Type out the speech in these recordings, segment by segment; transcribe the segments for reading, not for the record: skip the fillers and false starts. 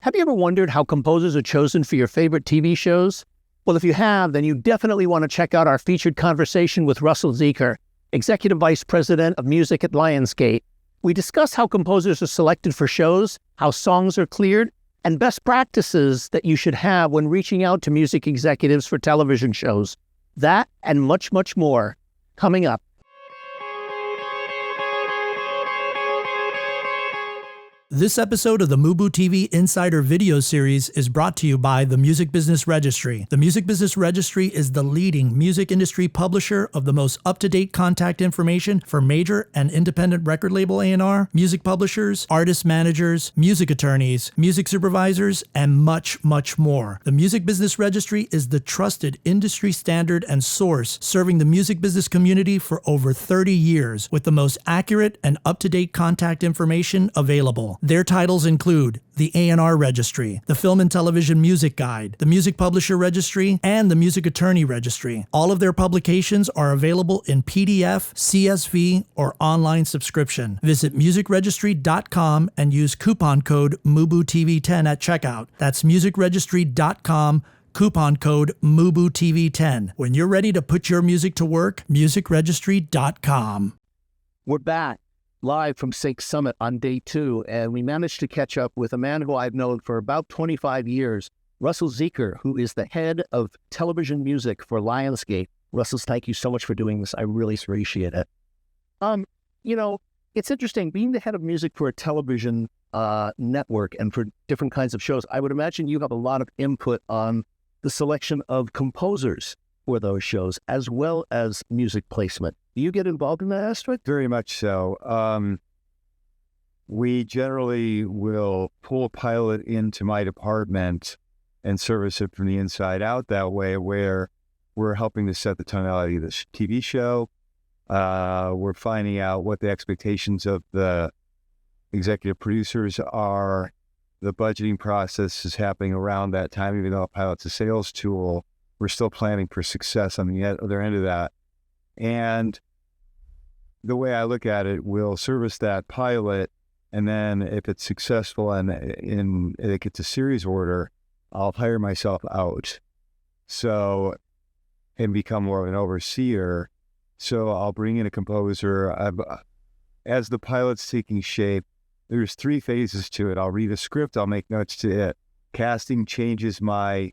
Have you ever wondered how composers are chosen for your favorite TV shows? Well, if you have, then you definitely want to check out our featured conversation with Russell Ziecker, Executive Vice President of Music at Lionsgate. We discuss how composers are selected for shows, how songs are cleared, and best practices that you should have when reaching out to music executives for television shows. That and much, much more coming up. This episode of the MUBUTV Insider video series is brought to you by the Music Business Registry. The Music Business Registry is the leading music industry publisher of the most up-to-date contact information for major and independent record label A&R, music publishers, artist managers, music attorneys, music supervisors, and much, much more. The Music Business Registry is the trusted industry standard and source serving the music business community for over 30 years with the most accurate and up-to-date contact information available. Their titles include the A&R Registry, the Film and Television Music Guide, the Music Publisher Registry, and the Music Attorney Registry. All of their publications are available in PDF, CSV, or online subscription. Visit musicregistry.com and use coupon code MUBUTV10 at checkout. That's musicregistry.com, coupon code MUBUTV10. When you're ready to put your music to work, musicregistry.com. We're back live from Sync Summit on day 2, and we managed to catch up with a man who I've known for about 25 years, Russell Ziecker, who is the head of television music for Lionsgate. Russell, thank you so much for doing this. I really appreciate it. It's interesting being the head of music for a television network and for different kinds of shows. I would imagine you have a lot of input on the selection of composers for those shows, as well as music placement. Do you get involved in that aspect? Very much so. We generally will pull a pilot into my department and service it from the inside out that way, where we're helping to set the tonality of the TV show. We're finding out what the expectations of the executive producers are. The budgeting process is happening around that time, even though a pilot's a sales tool. We're still planning for success on the other end of that. And the way I look at it, we'll service that pilot, and then if it's successful and it gets a series order, I'll hire myself out and become more of an overseer. So I'll bring in a composer. As the pilot's taking shape, there's 3 phases to it. I'll read a script, I'll make notes to it. Casting changes my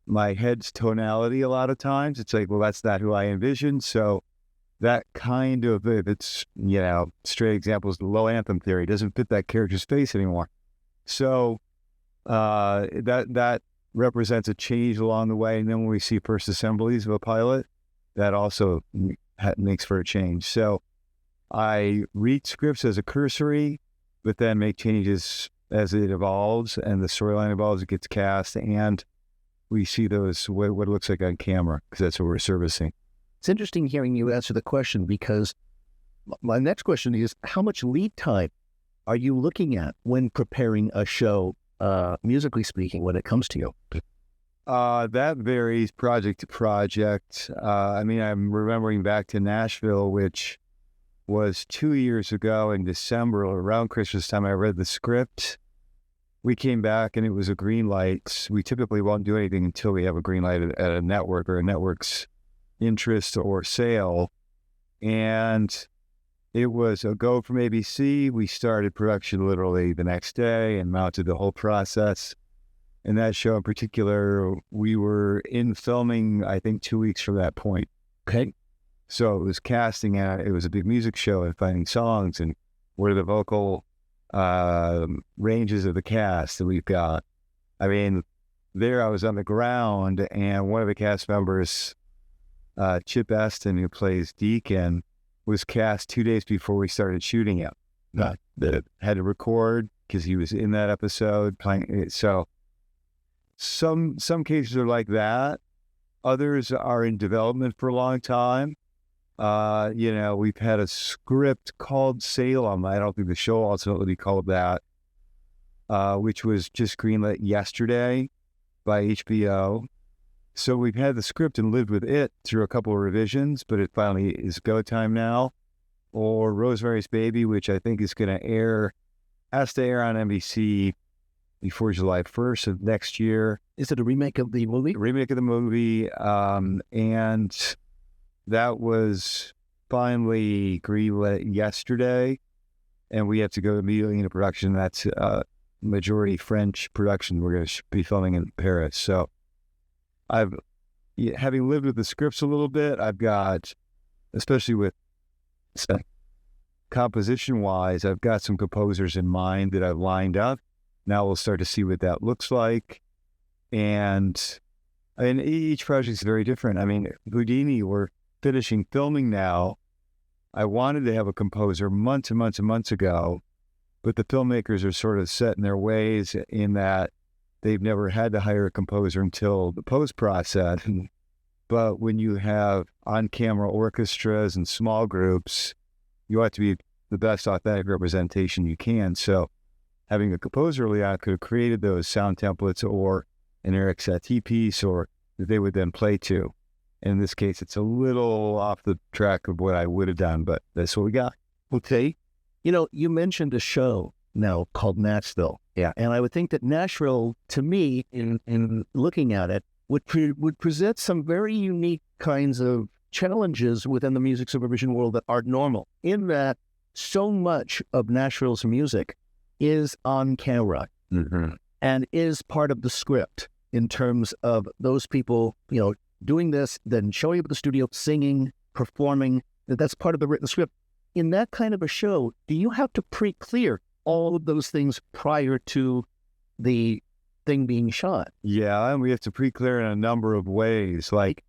head's tonality a lot of times. It's like, well, that's not who I envisioned. So that kind of, if it's, straight example is the low anthem theory, doesn't fit that character's face anymore. So that represents a change along the way. And then when we see first assemblies of a pilot, that also makes for a change. So I read scripts as a cursory, but then make changes as it evolves and the storyline evolves, it gets cast, and we see those, what it looks like on camera, because that's what we're servicing. It's interesting hearing you answer the question, because my next question is, how much lead time are you looking at when preparing a show, musically speaking, when it comes to you? That varies project to project. I'm remembering back to Nashville, which was 2 years ago in December, around Christmas time. I read the script. We came back and it was a green light. We typically won't do anything until we have a green light at a network or a network's interest or sale. And it was a go from ABC. We started production literally the next day and mounted the whole process. And that show in particular, we were in filming, I think, 2 weeks from that point. Okay. So it was casting, it was a big music show and finding songs and what are the vocal ranges of the cast that we've got. There I was on the ground, and one of the cast members, Chip Aston, who plays Deacon, was cast 2 days before we started shooting it. Had to record because he was in that episode playing. So some cases are like that. Others are in development for a long time. We've had a script called Salem. I don't think the show ultimately called that, which was just greenlit yesterday by HBO. So we've had the script and lived with it through a couple of revisions, but it finally is go time now. Or Rosemary's Baby, which I think is going to air, has to air on NBC before July 1st of next year. Is it a remake of the movie? A remake of the movie. And that was finally greenlit yesterday. And we have to go immediately into production. That's majority French production. We're going to be filming in Paris. So having lived with the scripts a little bit, I've got, especially with composition-wise, I've got some composers in mind that I've lined up. Now we'll start to see what that looks like. And each project is very different. I mean, Houdini, we're finishing filming now. I wanted to have a composer months and months and months ago, but the filmmakers are sort of set in their ways in that they've never had to hire a composer until the post-process. But when you have on-camera orchestras and small groups, you have to be the best authentic representation you can. So having a composer early on could have created those sound templates or an Eric Satie piece or that they would then play to. In this case, it's a little off the track of what I would have done, but that's what we got. Okay. You know, you mentioned a show now called Nashville. Yeah. And I would think that Nashville, to me, in looking at it, would present some very unique kinds of challenges within the music supervision world that aren't normal, in that so much of Nashville's music is on camera and is part of the script in terms of those people, you know, doing this, then showing up at the studio, singing, performing, that's part of the written script. In that kind of a show, do you have to pre-clear all of those things prior to the thing being shot? Yeah, and we have to pre-clear in a number of ways. Like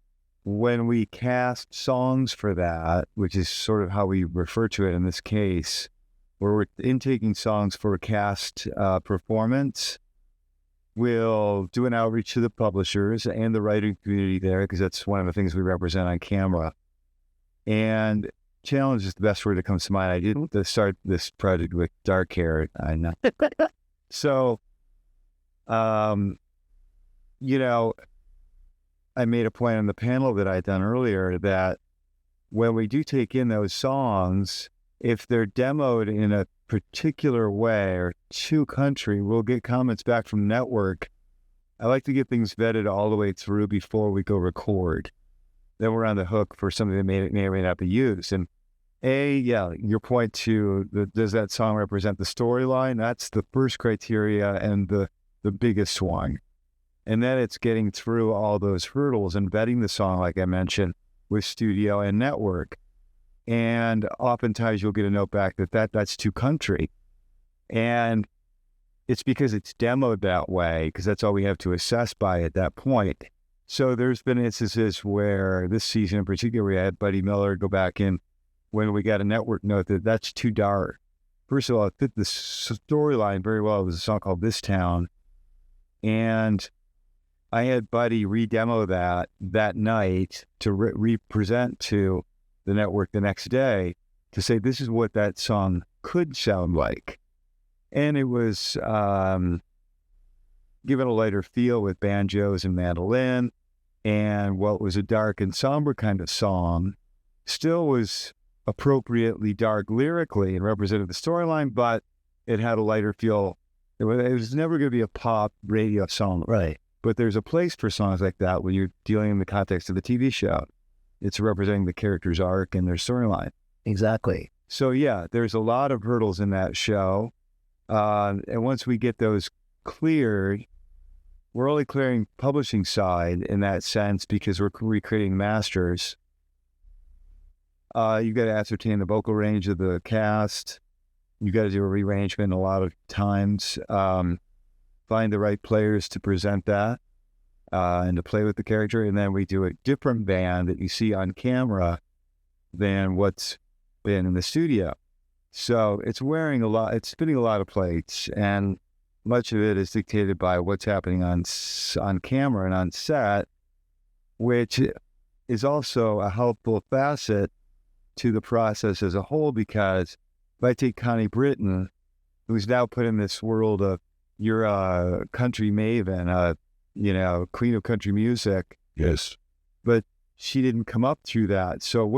when we cast songs for that, which is sort of how we refer to it in this case, where we're intaking songs for a cast performance, we'll do an outreach to the publishers and the writing community there, because that's one of the things we represent on camera. And challenge is the best word that comes to mind. I didn't start this project with dark hair. I know. So, you know, I made a point on the panel that I'd done earlier that when we do take in those songs, if they're demoed in a particular way or to country, we'll get comments back from network. I like to get things vetted all the way through before we go record. Then we're on the hook for something that may or may not be used. And your point to does that song represent the storyline? That's the first criteria and the biggest one. And then it's getting through all those hurdles and vetting the song, like I mentioned, with studio and network. And oftentimes you'll get a note back that's too country. And it's because it's demoed that way, because that's all we have to assess by at that point. So there's been instances where this season in particular, we had Buddy Miller go back in when we got a network note that that's too dark. First of all, it fit the storyline very well. It was a song called This Town. And I had Buddy re-demo that night to re-present to the network the next day to say, this is what that song could sound like. And it was given a lighter feel with banjos and mandolin, and what was a dark and somber kind of song still was appropriately dark lyrically and represented the storyline, but it had a lighter feel. It was never going to be a pop radio song. Right. But there's a place for songs like that when you're dealing in the context of the TV show. It's representing the character's arc and their storyline. Exactly. So yeah, there's a lot of hurdles in that show. And once we get those cleared, we're only clearing publishing side in that sense because we're recreating masters. You've got to ascertain the vocal range of the cast. You've got to do a rearrangement a lot of times. Find the right players to present that and to play with the character. And then we do a different band that you see on camera than what's been in the studio. So it's spinning a lot of plates, and much of it is dictated by what's happening on camera and on set, which is also a helpful facet to the process as a whole, because if I take Connie Britton, who's now put in this world of, you're a country maven, queen of country music. Yes. But she didn't come up through that. So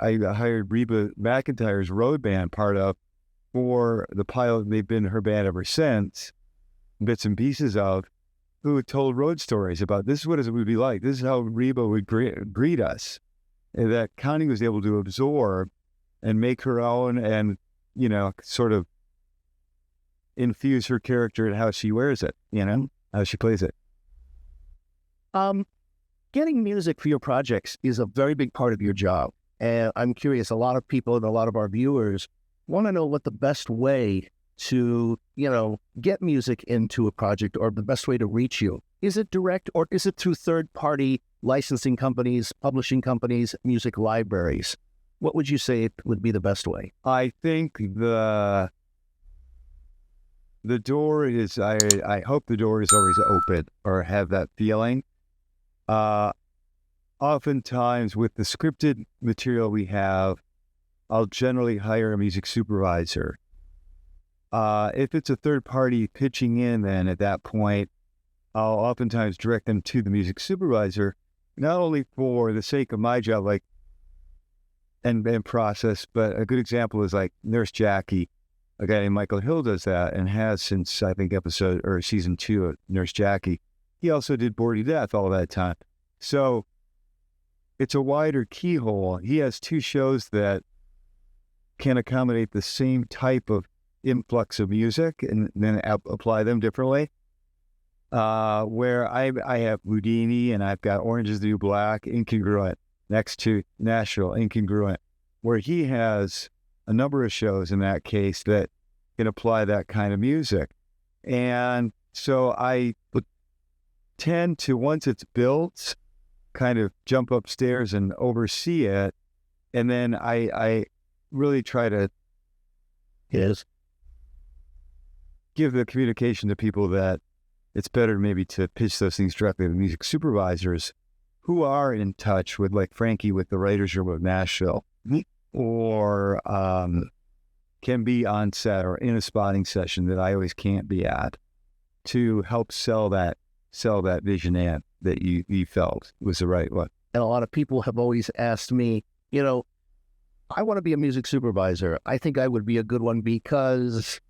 I hired Reba McEntire's road band part of for the pilot. They've been her band ever since. bits and pieces of, who had told road stories about this is what it would be like. This is how Reba would greet us. And that Connie was able to absorb and make her own and, sort of infuse her character and how she wears it, how she plays it. Getting music for your projects is a very big part of your job. And I'm curious, a lot of people and a lot of our viewers want to know what the best way to, get music into a project or the best way to reach you. Is it direct or is it through third-party licensing companies, publishing companies, music libraries? What would you say would be the best way? I think the door is, I hope the door is always open or have that feeling. Oftentimes with the scripted material we have, I'll generally hire a music supervisor. If it's a third party pitching in, then at that point, I'll oftentimes direct them to the music supervisor, not only for the sake of my job, and process, but a good example is like Nurse Jackie. A guy named Michael Hill does that and has since, I think, season 2 of Nurse Jackie. He also did Bored to Death all that time. So it's a wider keyhole. He has 2 shows that can accommodate the same type of influx of music and then apply them differently. Where I have Houdini and I've got Orange is the New Black, incongruent, next to Nashville, incongruent, where he has a number of shows in that case that can apply that kind of music. And so I would tend to, once it's built, kind of jump upstairs and oversee it. And then I really try to give the communication to people that it's better maybe to pitch those things directly to music supervisors who are in touch with, like Frankie with the writer's room of Nashville, or can be on set or in a spotting session that I always can't be at, to help sell that vision ad that you felt was the right one. And a lot of people have always asked me, I want to be a music supervisor. I think I would be a good one because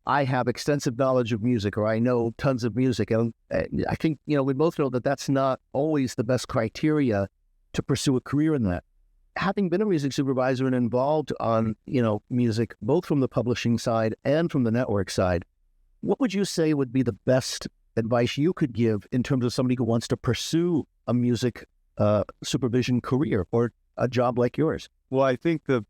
I have extensive knowledge of music, or I know tons of music. And I think, we both know that that's not always the best criteria to pursue a career in that. Having been a music supervisor and involved on, music, both from the publishing side and from the network side, what would you say would be the best advice you could give in terms of somebody who wants to pursue a music supervision career or a job like yours? Well, I think the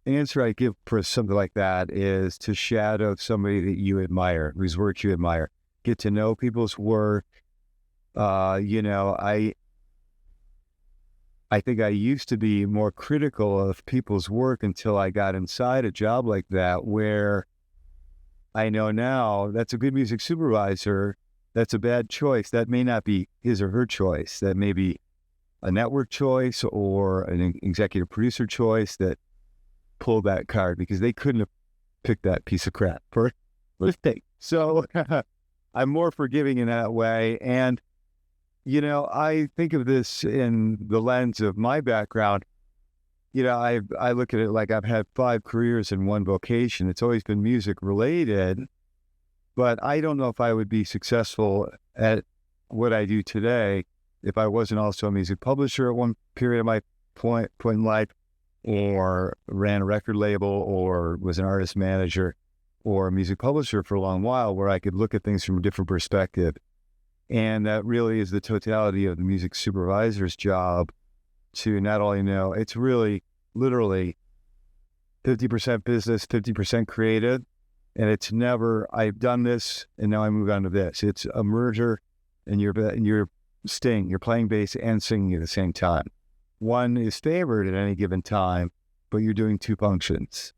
answer I give for something like that is to shadow somebody that you admire, whose work you admire. Get to know people's work. I think I used to be more critical of people's work until I got inside a job like that, where I know now that's a good music supervisor. That's a bad choice. That may not be his or her choice. That may be a network choice or an executive producer choice that pulled that card because they couldn't have picked that piece of crap for mistake. So I'm more forgiving in that way. And, I think of this in the lens of my background. I look at it like I've had 5 careers in one vocation. It's always been music related, but I don't know if I would be successful at what I do today if I wasn't also a music publisher at one period of my point in life, or ran a record label, or was an artist manager, or a music publisher for a long while, where I could look at things from a different perspective. And that really is the totality of the music supervisor's job, to not only know it's really literally 50% business, 50% creative. And it's never, I've done this and now I move on to this. It's a merger, and you're playing bass and singing at the same time. One is favored at any given time, but you're doing 2 functions.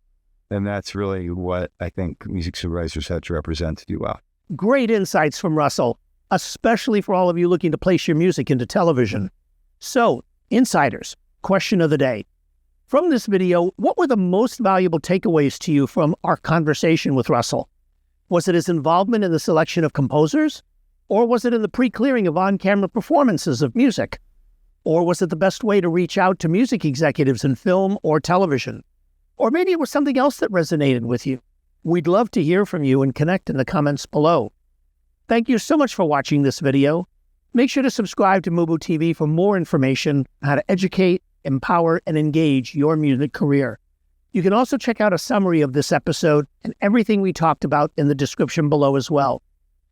And that's really what I think music supervisors have to represent to do well. Great insights from Russell, especially for all of you looking to place your music into television. So, insiders, question of the day. From this video, what were the most valuable takeaways to you from our conversation with Russell? Was it his involvement in the selection of composers? Or was it in the pre-clearing of on-camera performances of music? Or was it the best way to reach out to music executives in film or television? Or maybe it was something else that resonated with you. We'd love to hear from you and connect in the comments below. Thank you so much for watching this video. Make sure to subscribe to MUBUTV for more information on how to educate, empower, and engage your music career. You can also check out a summary of this episode and everything we talked about in the description below as well.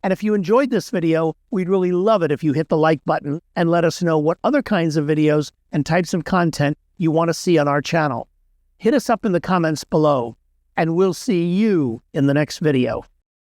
And if you enjoyed this video, we'd really love it if you hit the like button and let us know what other kinds of videos and types of content you want to see on our channel. Hit us up in the comments below, and we'll see you in the next video.